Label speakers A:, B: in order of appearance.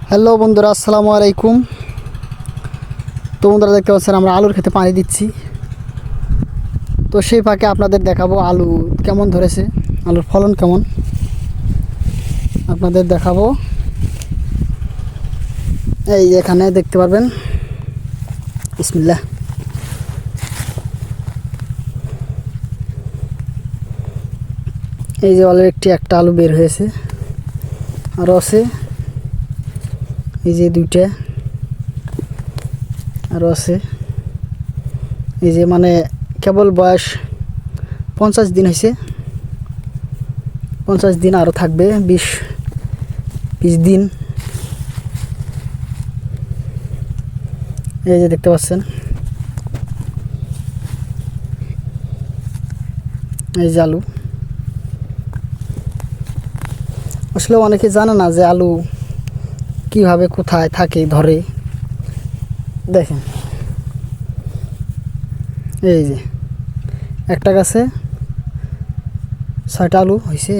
A: Hello বন্ধুরা, আসসালামু আলাইকুম। তো বন্ধুরা, দেখতে পাচ্ছেন আমরা আলুর ক্ষেতে পানি দিচ্ছি। তো সেই ফাঁকে আপনাদের দেখাবো আলু কেমন ধরেছে, আলুর ফলন কেমন আপনাদের দেখাবো। এই এখানে দেখতে পারবেন, বিসমিল্লাহ। এই যে অলরেডি একটা আলু বের হয়েছে, আরও আছে এই যে দুইটা, আরও আছে এই যে, মানে কেবল বয়স 50 দিন হয়েছে। 50 দিন আরও থাকবে, 20 দিন। এই যে দেখতে পাচ্ছেন, এই যে আলু। আসলে অনেকে জানে না যে আলু কিভাবে কোথায় থাকে ধরে। দেখেন, এই যে একটা গাছে 6টা আলু হয়েছে।